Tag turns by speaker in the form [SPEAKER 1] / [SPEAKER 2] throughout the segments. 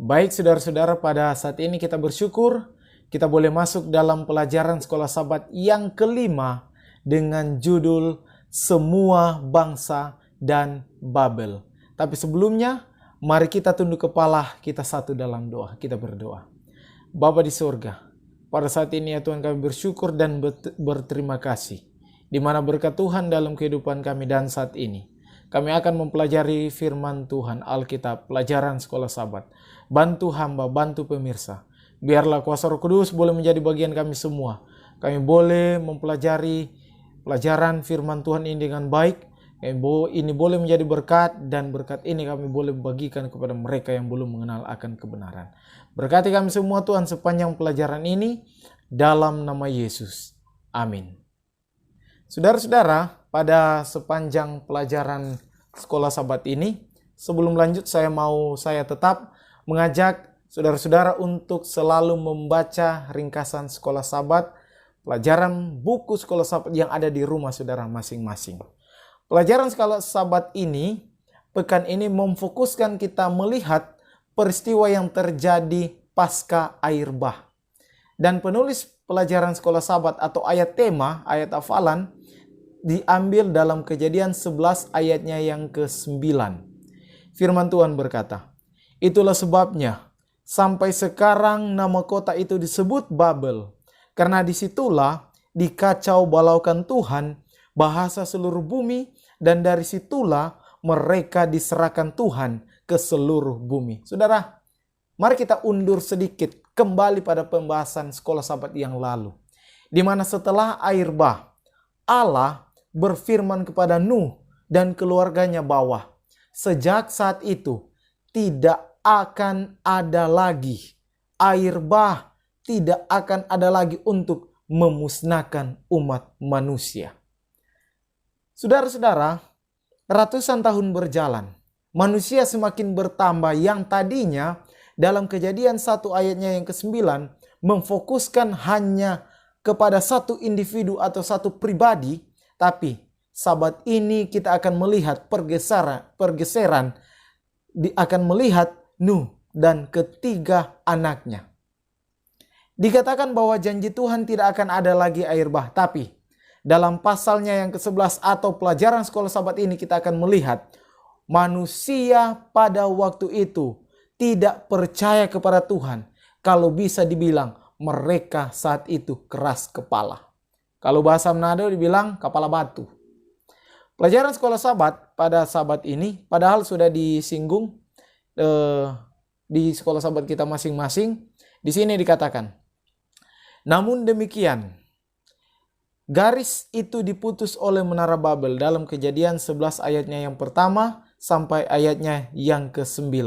[SPEAKER 1] Baik saudara-saudara, pada saat ini kita bersyukur kita boleh masuk dalam pelajaran sekolah Sabat yang kelima dengan judul Semua Bangsa dan Babel. Tapi sebelumnya, mari kita tunduk kepala, kita satu dalam doa, kita berdoa. Bapa di surga, pada saat ini ya Tuhan kami bersyukur dan berterima kasih, di mana berkat Tuhan dalam kehidupan kami dan saat ini. Kami akan mempelajari firman Tuhan, Alkitab, pelajaran sekolah Sabat. Bantu hamba, bantu pemirsa. Biarlah kuasa Roh Kudus boleh menjadi bagian kami semua. Kami boleh mempelajari pelajaran firman Tuhan ini dengan baik. Ini boleh menjadi berkat, dan berkat ini kami boleh bagikan kepada mereka yang belum mengenal akan kebenaran. Berkati kami semua Tuhan sepanjang pelajaran ini, dalam nama Yesus. Amin. Saudara-saudara, pada sepanjang pelajaran sekolah Sabat ini, sebelum lanjut saya tetap mengajak saudara-saudara untuk selalu membaca ringkasan sekolah Sabat, pelajaran buku sekolah Sabat yang ada di rumah saudara masing-masing. Pelajaran sekolah Sabat ini, pekan ini memfokuskan kita melihat peristiwa yang terjadi pasca air bah. Dan penulis pelajaran sekolah Sabat atau ayat tema, ayat hafalan, diambil dalam Kejadian 11 ayatnya yang ke-9. Firman Tuhan berkata, "Itulah sebabnya sampai sekarang nama kota itu disebut Babel, karena disitulah dikacau balaukan Tuhan bahasa seluruh bumi, dan dari situlah mereka diserahkan Tuhan ke seluruh bumi." Saudara, mari kita undur sedikit kembali pada pembahasan sekolah Sabat yang lalu, di mana setelah air bah, Allah berfirman kepada Nuh dan keluarganya bahwa sejak saat itu tidak akan ada lagi air bah, tidak akan ada lagi untuk memusnahkan umat manusia. Saudara-saudara, ratusan tahun berjalan, manusia semakin bertambah, yang tadinya dalam Kejadian 1 ayatnya yang ke-9 memfokuskan hanya kepada satu individu atau satu pribadi, tapi Sabat ini kita akan melihat pergeseran, akan melihat Nuh dan ketiga anaknya. Dikatakan bahwa janji Tuhan tidak akan ada lagi air bah, tapi dalam pasalnya yang ke-11 atau pelajaran sekolah Sabat ini kita akan melihat manusia pada waktu itu tidak percaya kepada Tuhan. Kalau bisa dibilang mereka saat itu keras kepala. Kalau bahasa Manado dibilang kepala batu. Pelajaran sekolah Sabat pada Sabat ini padahal sudah disinggung di sekolah Sabat kita masing-masing. Di sini dikatakan, namun demikian, garis itu diputus oleh Menara Babel dalam Kejadian 11 ayatnya yang pertama sampai ayatnya yang ke-9.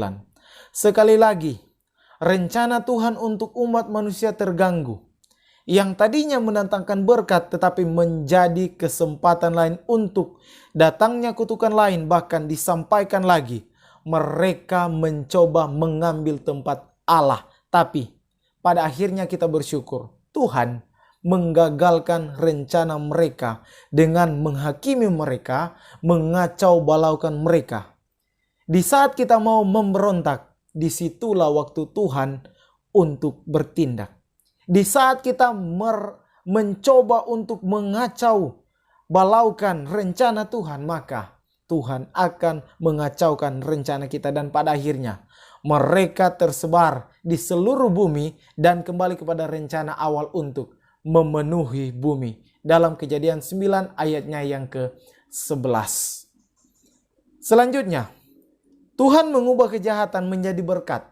[SPEAKER 1] Sekali lagi, rencana Tuhan untuk umat manusia terganggu. Yang tadinya mendatangkan berkat tetapi menjadi kesempatan lain untuk datangnya kutukan lain, bahkan disampaikan lagi. Mereka mencoba mengambil tempat Allah. Tapi pada akhirnya kita bersyukur, Tuhan menggagalkan rencana mereka dengan menghakimi mereka, mengacau balaukan mereka. Di saat kita mau memberontak, disitulah waktu Tuhan untuk bertindak. Di saat kita mencoba untuk mengacau balaukan rencana Tuhan, maka Tuhan akan mengacaukan rencana kita, dan pada akhirnya mereka tersebar di seluruh bumi dan kembali kepada rencana awal untuk memenuhi bumi. Dalam Kejadian 9 ayatnya yang ke-11. Selanjutnya, Tuhan mengubah kejahatan menjadi berkat.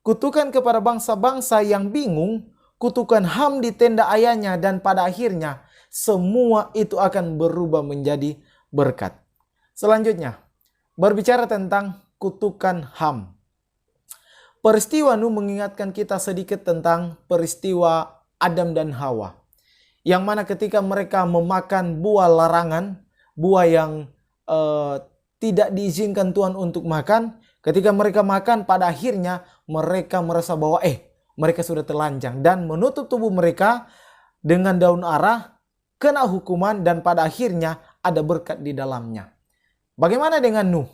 [SPEAKER 1] Kutukan kepada bangsa-bangsa yang bingung, kutukan Ham di tenda ayahnya, dan pada akhirnya semua itu akan berubah menjadi berkat. Selanjutnya, berbicara tentang kutukan Ham. Peristiwa Nuh mengingatkan kita sedikit tentang peristiwa Adam dan Hawa, yang mana ketika mereka memakan buah larangan, buah yang tidak diizinkan Tuhan untuk makan, ketika mereka makan, pada akhirnya mereka merasa bahwa mereka sudah telanjang dan menutup tubuh mereka dengan daun ara, kena hukuman, dan pada akhirnya ada berkat di dalamnya. Bagaimana dengan Nuh?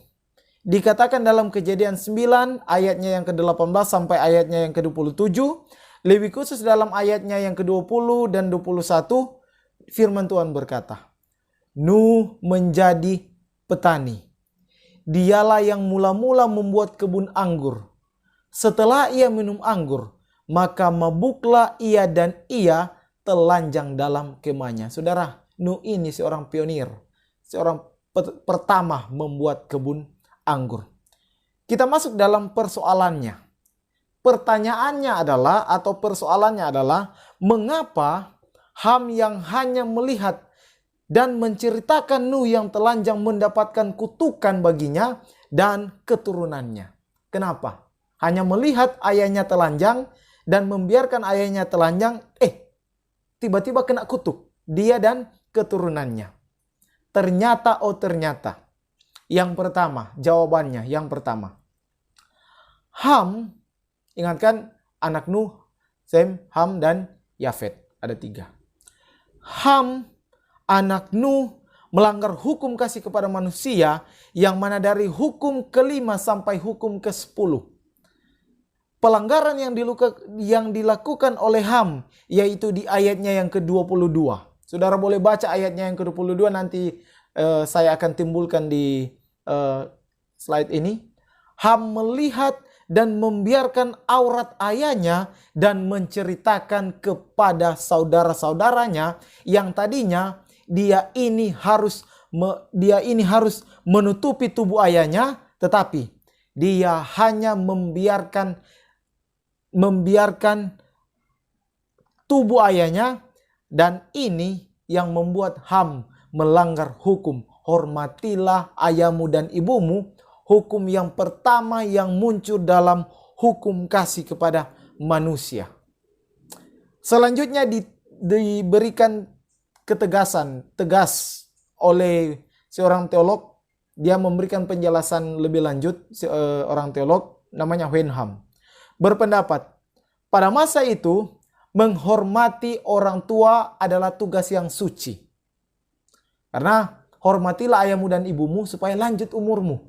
[SPEAKER 1] dikatakan dalam Kejadian 9 ayatnya yang ke-18 sampai ayatnya yang ke-27. Lebih khusus dalam ayatnya yang ke-20 dan 21, firman Tuhan berkata, Nuh menjadi petani. Dialah yang mula-mula membuat kebun anggur. Setelah ia minum anggur, maka mabuklah ia dan ia telanjang dalam kemahnya. Saudara, Nuh ini seorang pionir, seorang pertama membuat kebun anggur. Kita masuk dalam persoalannya. Pertanyaannya adalah, atau persoalannya adalah, mengapa Ham yang hanya melihat dan menceritakan Nuh yang telanjang mendapatkan kutukan baginya dan keturunannya? Kenapa? Hanya melihat ayahnya telanjang dan membiarkan ayahnya telanjang, tiba-tiba kena kutuk dia dan keturunannya. Ternyata, yang pertama, jawabannya yang pertama. Ham, ingatkan anak Nuh, Sem, Ham, dan Yafet. Ada 3. Ham, anak Nuh, melanggar hukum kasih kepada manusia, yang mana dari hukum ke-5 sampai hukum ke-10. Pelanggaran yang dilakukan oleh Ham, yaitu di ayatnya yang ke-22. Saudara boleh baca ayatnya yang ke-22, nanti saya akan timbulkan di slide ini. Ham melihat dan membiarkan aurat ayahnya dan menceritakan kepada saudara-saudaranya yang tadinya dia ini harus menutupi tubuh ayahnya, tetapi dia hanya membiarkan tubuh ayahnya, dan ini yang membuat Ham melanggar hukum. Hormatilah ayahmu dan ibumu, hukum yang pertama yang muncul dalam hukum kasih kepada manusia. Selanjutnya diberikan tegas oleh seorang teolog. Dia memberikan penjelasan lebih lanjut, seorang teolog namanya Wenham berpendapat, pada masa itu menghormati orang tua adalah tugas yang suci. Karena hormatilah ayahmu dan ibumu supaya lanjut umurmu.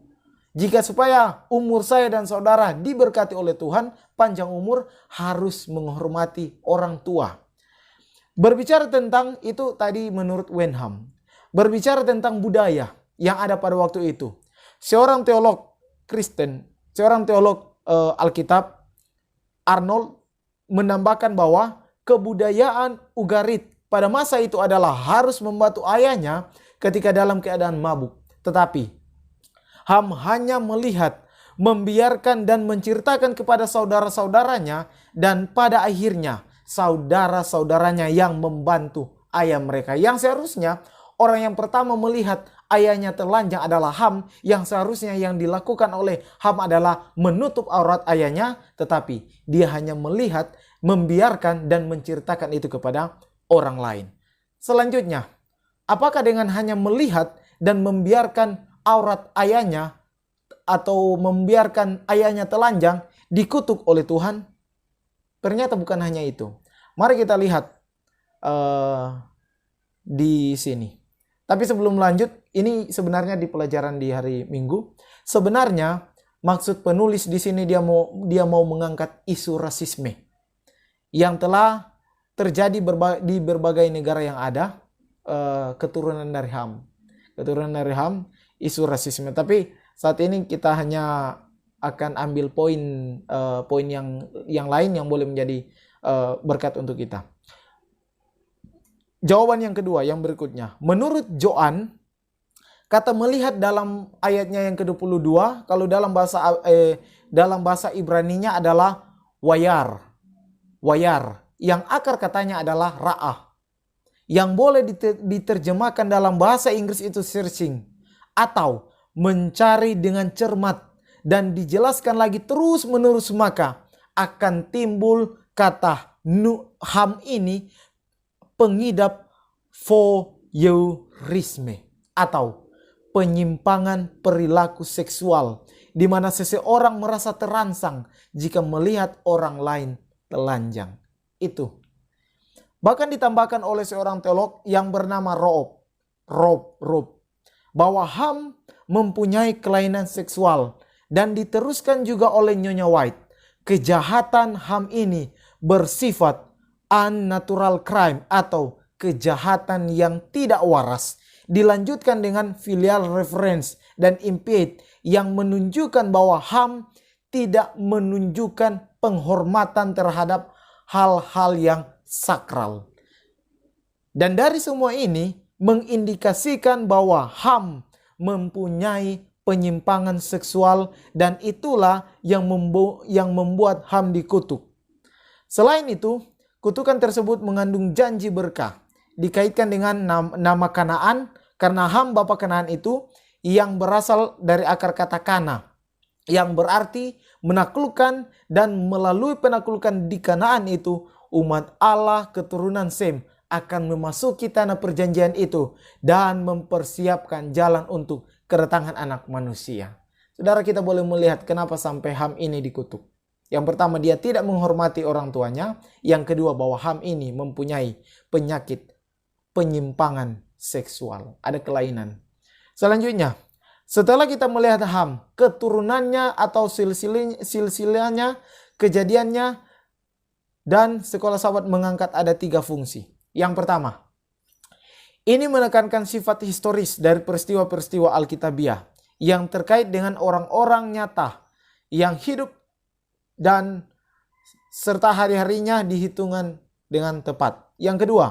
[SPEAKER 1] Jika supaya umur saya dan saudara diberkati oleh Tuhan, panjang umur, harus menghormati orang tua. Berbicara tentang itu tadi menurut Wenham. Berbicara tentang budaya yang ada pada waktu itu. Seorang teolog Kristen, seorang teolog Alkitab, Arnold, menambahkan bahwa kebudayaan Ugarit pada masa itu adalah harus membantu ayahnya ketika dalam keadaan mabuk. Tetapi Ham hanya melihat, membiarkan dan menceritakan kepada saudara-saudaranya, dan pada akhirnya saudara-saudaranya yang membantu ayah mereka. Yang seharusnya orang yang pertama melihat ayahnya telanjang adalah Ham, yang seharusnya yang dilakukan oleh Ham adalah menutup aurat ayahnya, tetapi dia hanya melihat, membiarkan dan menceritakan itu kepada orang lain. Selanjutnya, apakah dengan hanya melihat dan membiarkan aurat ayahnya atau membiarkan ayahnya telanjang dikutuk oleh Tuhan? Ternyata bukan hanya itu. Mari kita lihat di sini. Tapi sebelum lanjut, ini sebenarnya di pelajaran di hari Minggu. Sebenarnya maksud penulis di sini dia mau mengangkat isu rasisme yang telah terjadi di berbagai negara yang ada, keturunan dari Ham, isu rasisme. Tapi saat ini kita hanya akan ambil poin yang lain yang boleh menjadi berkat untuk kita. Jawaban yang kedua, yang berikutnya. Menurut Joan, kata melihat dalam ayatnya yang ke-22, kalau dalam bahasa Ibraninya adalah wayar. Yang akar katanya adalah ra'ah. Yang boleh diterjemahkan dalam bahasa Inggris itu searching, atau mencari dengan cermat, dan dijelaskan lagi terus menerus, maka akan timbul kata Ham ini pengidap voyeurisme atau penyimpangan perilaku seksual, di mana seseorang merasa terangsang jika melihat orang lain telanjang. Itu bahkan ditambahkan oleh seorang teolog yang bernama Rob, bahwa Ham mempunyai kelainan seksual. Dan diteruskan juga oleh Nyonya White, kejahatan HAM ini bersifat unnatural crime atau kejahatan yang tidak waras. Dilanjutkan dengan filial reference dan impede yang menunjukkan bahwa HAM tidak menunjukkan penghormatan terhadap hal-hal yang sakral. Dan dari semua ini mengindikasikan bahwa HAM mempunyai penyimpangan seksual dan itulah yang membuat HAM dikutuk. Selain itu, kutukan tersebut mengandung janji berkah. Dikaitkan dengan nama Kanaan karena HAM bapa Kanaan itu yang berasal dari akar kata Kana yang berarti menaklukkan, dan melalui penaklukan di Kanaan itu umat Allah keturunan Sem akan memasuki tanah perjanjian itu dan mempersiapkan jalan untuk kedatangan anak manusia. Saudara, kita boleh melihat kenapa sampai HAM ini dikutuk. Yang pertama, dia tidak menghormati orang tuanya. Yang kedua, bahwa HAM ini mempunyai penyakit penyimpangan seksual. Ada kelainan. Selanjutnya, setelah kita melihat HAM, keturunannya atau silsilahnya, kejadiannya, dan sekolah sahabat mengangkat ada 3 fungsi. Yang pertama, ini menekankan sifat historis dari peristiwa-peristiwa Alkitabiah yang terkait dengan orang-orang nyata yang hidup dan serta hari-harinya dihitungan dengan tepat. Yang kedua,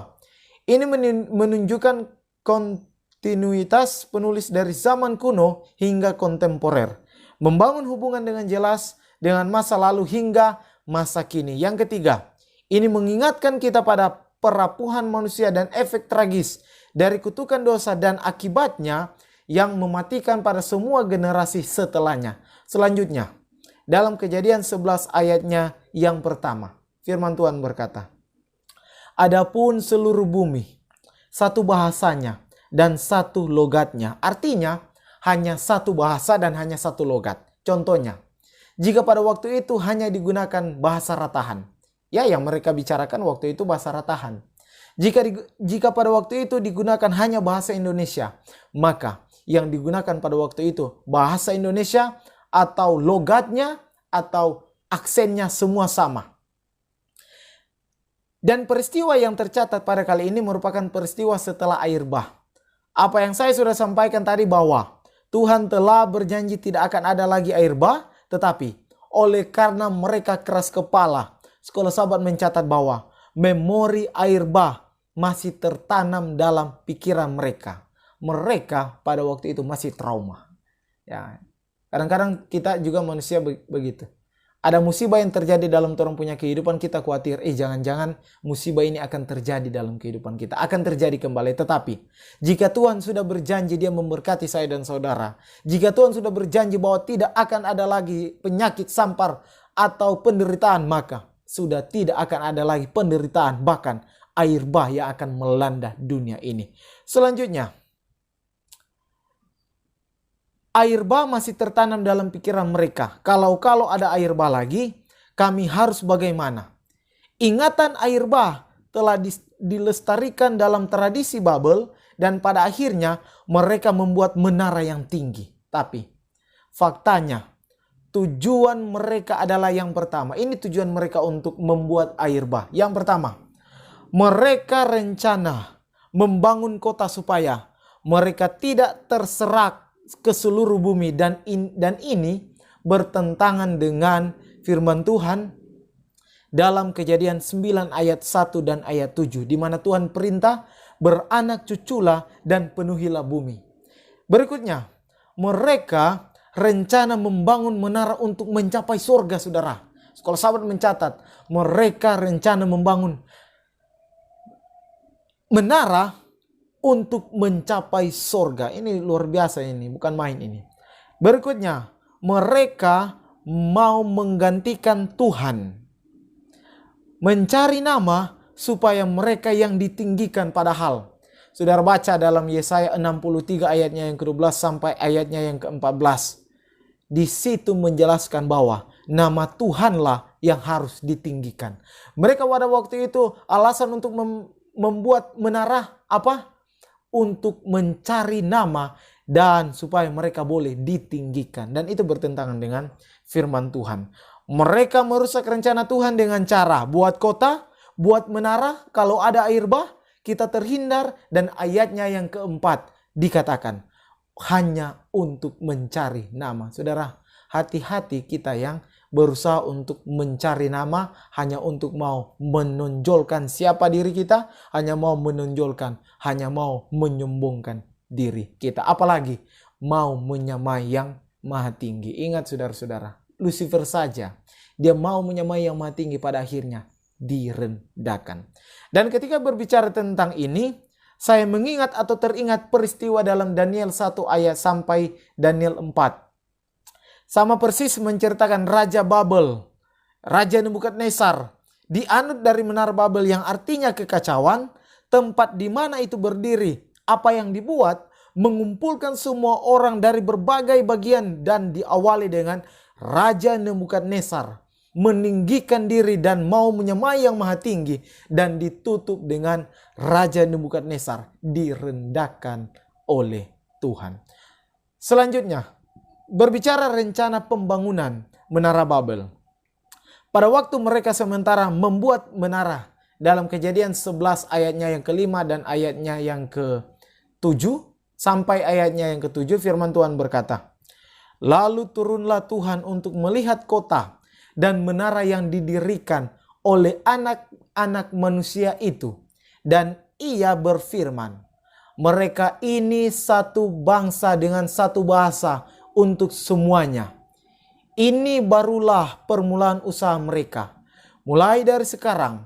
[SPEAKER 1] ini menunjukkan kontinuitas penulis dari zaman kuno hingga kontemporer, membangun hubungan dengan jelas dengan masa lalu hingga masa kini. Yang ketiga, ini mengingatkan kita pada perapuhan manusia dan efek tragis dari kutukan dosa dan akibatnya yang mematikan pada semua generasi setelahnya. Selanjutnya, dalam Kejadian 11 ayatnya yang pertama, firman Tuhan berkata, "Adapun seluruh bumi, satu bahasanya dan satu logatnya." Artinya, hanya satu bahasa dan hanya satu logat. Contohnya, jika pada waktu itu hanya digunakan bahasa ratahan, yang mereka bicarakan waktu itu bahasa ratahan. Jika pada waktu itu digunakan hanya bahasa Indonesia, maka yang digunakan pada waktu itu bahasa Indonesia atau logatnya atau aksennya semua sama. Dan peristiwa yang tercatat pada kali ini merupakan peristiwa setelah air bah. Apa yang saya sudah sampaikan tadi bahwa Tuhan telah berjanji tidak akan ada lagi air bah, tetapi oleh karena mereka keras kepala, sekolah sahabat mencatat bahwa memori air bah masih tertanam dalam pikiran mereka. Mereka pada waktu itu masih trauma. Ya, kadang-kadang kita juga manusia begitu. Ada musibah yang terjadi dalam orang punya kehidupan, kita khawatir, jangan-jangan musibah ini akan terjadi dalam kehidupan kita. Akan terjadi kembali. Tetapi, jika Tuhan sudah berjanji dia memberkati saya dan saudara. Jika Tuhan sudah berjanji bahwa tidak akan ada lagi penyakit sampar atau penderitaan, maka sudah tidak akan ada lagi penderitaan, bahkan air bah yang akan melanda dunia ini. Selanjutnya, air bah masih tertanam dalam pikiran mereka. Kalau ada air bah lagi, kami harus bagaimana? Ingatan air bah telah dilestarikan dalam tradisi Babel dan pada akhirnya mereka membuat menara yang tinggi. Tapi faktanya, tujuan mereka adalah yang pertama. Ini tujuan mereka untuk membuat air bah. Yang pertama, mereka rencana membangun kota supaya mereka tidak terserak ke seluruh bumi. Dan ini bertentangan dengan firman Tuhan dalam Kejadian 9 ayat 1 dan ayat 7. Di mana Tuhan perintah, beranak cuculah dan penuhilah bumi. Berikutnya, mereka rencana membangun menara untuk mencapai surga, saudara. Kalau sahabat mencatat, mereka rencana membangun menara untuk mencapai surga. Ini luar biasa, ini bukan main ini. Berikutnya, mereka mau menggantikan Tuhan. Mencari nama supaya mereka yang ditinggikan, padahal saudara baca dalam Yesaya 63 ayatnya yang ke-12 sampai ayatnya yang ke-14. Di situ menjelaskan bahwa nama Tuhanlah yang harus ditinggikan. Mereka pada waktu itu alasan untuk membuat menara apa? Untuk mencari nama dan supaya mereka boleh ditinggikan. Dan itu bertentangan dengan firman Tuhan. Mereka merusak rencana Tuhan dengan cara buat kota, buat menara, kalau ada air bah, kita terhindar. Dan ayatnya yang keempat dikatakan, hanya untuk mencari nama. Saudara, hati-hati kita yang berusaha untuk mencari nama hanya untuk mau menonjolkan siapa diri kita, hanya mau menonjolkan, hanya mau menyombongkan diri kita. Apalagi mau menyamai yang maha tinggi. Ingat saudara-saudara, Lucifer saja, dia mau menyamai yang maha tinggi, pada akhirnya direndahkan. Dan ketika berbicara tentang ini, saya mengingat atau teringat peristiwa dalam Daniel 1 ayat sampai Daniel 4. Sama persis menceritakan Raja Babel, Raja Nebukadnezar, dianut dari menara Babel yang artinya kekacauan. Tempat di mana itu berdiri, apa yang dibuat, mengumpulkan semua orang dari berbagai bagian, dan diawali dengan Raja Nebukadnezar meninggikan diri dan mau menyamai yang maha tinggi, dan ditutup dengan Raja Nebukadnezar direndahkan oleh Tuhan. Selanjutnya, berbicara rencana pembangunan menara Babel. Pada waktu mereka sementara membuat menara, dalam Kejadian 11 ayatnya yang ke-5 dan ayatnya yang ke-7 sampai ayatnya yang ke-7, firman Tuhan berkata, lalu turunlah Tuhan untuk melihat kota dan menara yang didirikan oleh anak-anak manusia itu. Dan ia berfirman, mereka ini satu bangsa dengan satu bahasa untuk semuanya. Ini barulah permulaan usaha mereka. Mulai dari sekarang,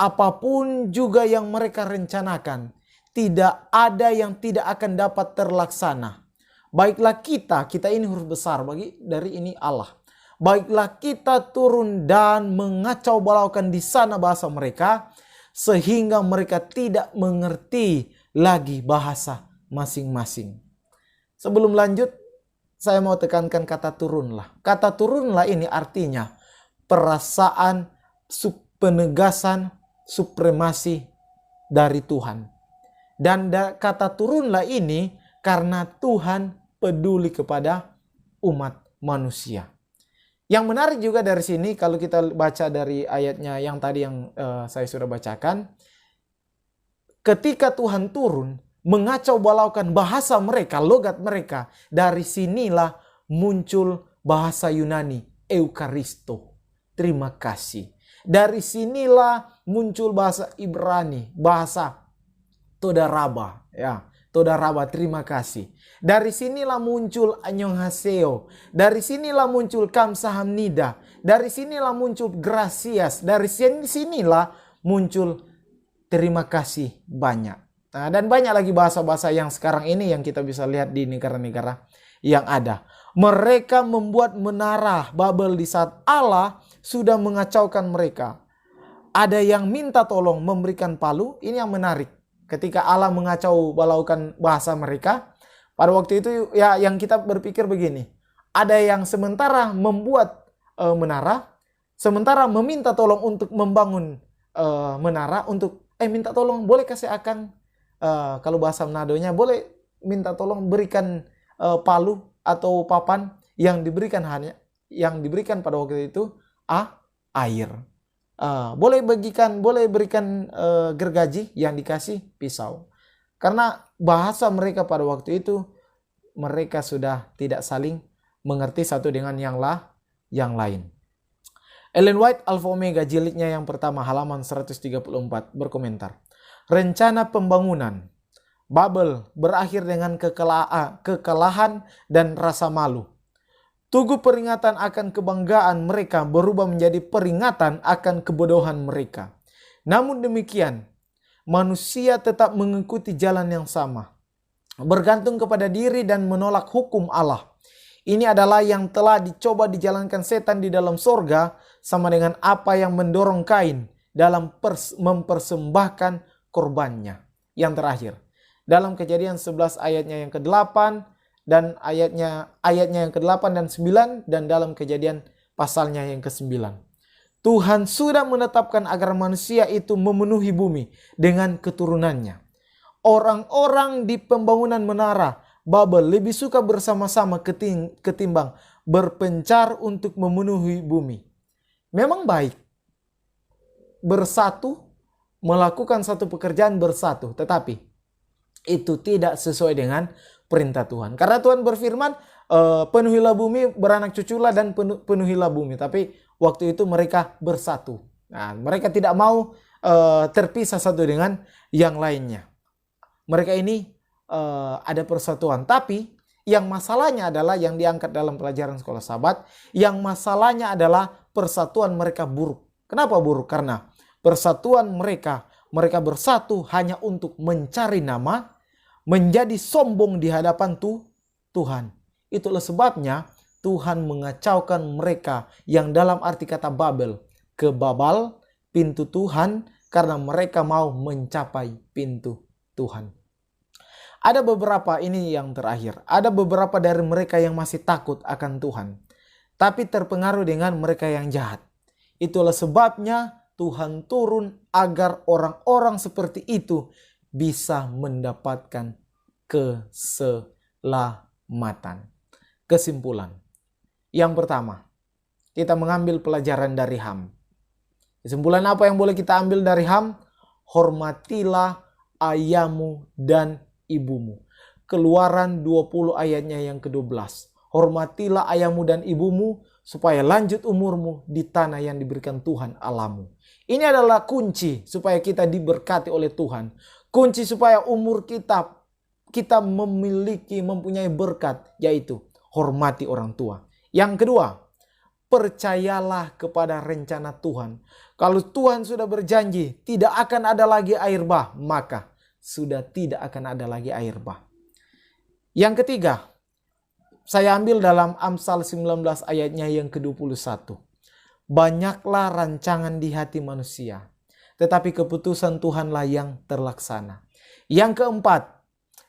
[SPEAKER 1] apapun juga yang mereka rencanakan, tidak ada yang tidak akan dapat terlaksana. Baiklah kita ini huruf besar dari ini Allah. Baiklah kita turun dan mengacau balaukan di sana bahasa mereka, sehingga mereka tidak mengerti lagi bahasa masing-masing. Sebelum lanjut, saya mau tekankan kata turunlah. Kata turunlah ini artinya perasaan penegasan supremasi dari Tuhan. Dan kata turunlah ini karena Tuhan peduli kepada umat manusia. Yang menarik juga dari sini, kalau kita baca dari ayatnya yang tadi yang saya sudah bacakan, ketika Tuhan turun mengacau balaukan bahasa mereka, logat mereka, dari sinilah muncul bahasa Yunani Eukaristo, terima kasih. Dari sinilah muncul bahasa Ibrani, bahasa Todaraba, ya, Todaraba, terima kasih. Dari sinilah muncul Annyeonghaseyo, dari sinilah muncul Kamsahamnida, dari sinilah muncul Gracias, dari sinilah muncul terima kasih banyak. Nah, dan banyak lagi bahasa-bahasa yang sekarang ini yang kita bisa lihat di negara-negara yang ada. Mereka membuat menara Babel di saat Allah sudah mengacaukan mereka. Ada yang minta tolong memberikan palu. Ini yang menarik. Ketika Allah mengacau balaukan bahasa mereka, pada waktu itu ya yang kita berpikir begini. Ada yang sementara membuat menara, sementara meminta tolong untuk membangun menara, untuk minta tolong boleh kasih akan, kalau bahasa Manadonya, boleh minta tolong berikan palu atau papan yang diberikan pada waktu itu air. Boleh berikan gergaji, yang dikasih pisau. Karena bahasa mereka pada waktu itu, mereka sudah tidak saling mengerti satu dengan yang lain. Ellen White Alpha Omega jilidnya yang pertama halaman 134 berkomentar. Rencana pembangunan Babel berakhir dengan kekalahan dan rasa malu. Tugu peringatan akan kebanggaan mereka berubah menjadi peringatan akan kebodohan mereka. Namun demikian, manusia tetap mengikuti jalan yang sama, bergantung kepada diri dan menolak hukum Allah. Ini adalah yang telah dicoba dijalankan setan di dalam sorga, sama dengan apa yang mendorong Kain dalam mempersembahkan korbannya. Yang terakhir, dalam Kejadian 11 ayatnya yang ke-8 dan ayatnya yang ke-8 dan 9, dan dalam Kejadian pasalnya yang ke-9. Tuhan sudah menetapkan agar manusia itu memenuhi bumi dengan keturunannya. Orang-orang di pembangunan menara Babel lebih suka bersama-sama ketimbang berpencar untuk memenuhi bumi. Memang baik bersatu, melakukan satu pekerjaan bersatu, tetapi itu tidak sesuai dengan perintah Tuhan. Karena Tuhan berfirman, penuhilah bumi, beranak cuculah dan penuhilah bumi. Tapi waktu itu mereka bersatu. Nah, mereka tidak mau terpisah satu dengan yang lainnya. Mereka ini ada persatuan. Tapi yang masalahnya adalah yang diangkat dalam pelajaran sekolah Sabat. Yang masalahnya adalah persatuan mereka buruk. Kenapa buruk? Karena persatuan mereka bersatu hanya untuk mencari nama, menjadi sombong di hadapan Tuhan. Itulah sebabnya Tuhan mengacaukan mereka yang dalam arti kata Babel, kebabal pintu Tuhan, karena mereka mau mencapai pintu Tuhan. Ada beberapa, ini yang terakhir, ada beberapa dari mereka yang masih takut akan Tuhan, tapi terpengaruh dengan mereka yang jahat. Itulah sebabnya Tuhan turun agar orang-orang seperti itu bisa mendapatkan keselamatan. Kesimpulan. Yang pertama, kita mengambil pelajaran dari Ham. Kesimpulan apa yang boleh kita ambil dari Ham? Hormatilah ayahmu dan ibumu. Keluaran 20 ayatnya yang ke-12. Hormatilah ayahmu dan ibumu supaya lanjut umurmu di tanah yang diberikan Tuhan Allahmu. Ini adalah kunci supaya kita diberkati oleh Tuhan. Kunci supaya umur kita mempunyai berkat, yaitu hormati orang tua. Yang kedua, percayalah kepada rencana Tuhan. Kalau Tuhan sudah berjanji tidak akan ada lagi air bah, maka sudah tidak akan ada lagi air bah. Yang ketiga, saya ambil dalam Amsal 19 ayatnya yang ke-21. Banyaklah rancangan di hati manusia, tetapi keputusan Tuhanlah yang terlaksana. Yang keempat,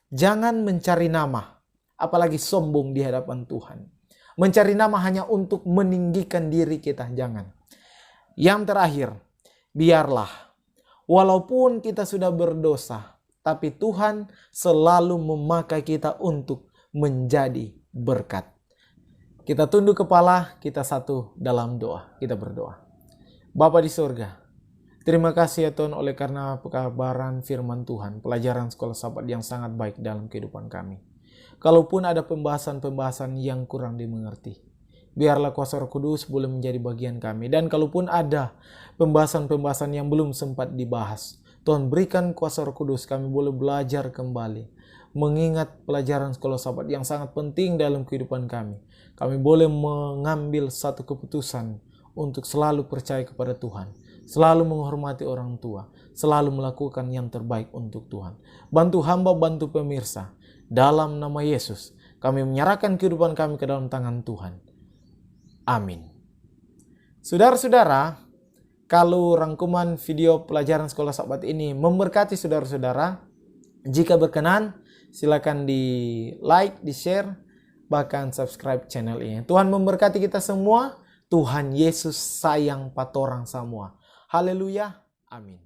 [SPEAKER 1] jangan mencari nama, apalagi sombong di hadapan Tuhan. Mencari nama hanya untuk meninggikan diri kita, jangan. Yang terakhir, biarlah walaupun kita sudah berdosa, tapi Tuhan selalu memakai kita untuk menjadi berkat. Kita tunduk kepala, kita satu dalam doa. Kita berdoa. Bapa di surga, terima kasih ya Tuhan oleh karena pekabaran firman Tuhan, pelajaran sekolah Sabat yang sangat baik dalam kehidupan kami. Kalaupun ada pembahasan-pembahasan yang kurang dimengerti, biarlah kuasa Roh Kudus boleh menjadi bagian kami. Dan kalaupun ada pembahasan-pembahasan yang belum sempat dibahas, Tuhan berikan kuasa Roh Kudus kami boleh belajar kembali, mengingat pelajaran sekolah Sabat yang sangat penting dalam kehidupan kami. Kami boleh mengambil satu keputusan untuk selalu percaya kepada Tuhan, selalu menghormati orang tua, selalu melakukan yang terbaik untuk Tuhan. Bantu hamba, bantu pemirsa. Dalam nama Yesus, kami menyerahkan kehidupan kami ke dalam tangan Tuhan. Amin. Saudara-saudara, kalau rangkuman video pelajaran sekolah Sabat ini memberkati saudara-saudara, jika berkenan, silakan di like, di share, bahkan subscribe channel ini. Tuhan memberkati kita semua. Tuhan Yesus sayang patorang semua. Haleluya. Amin.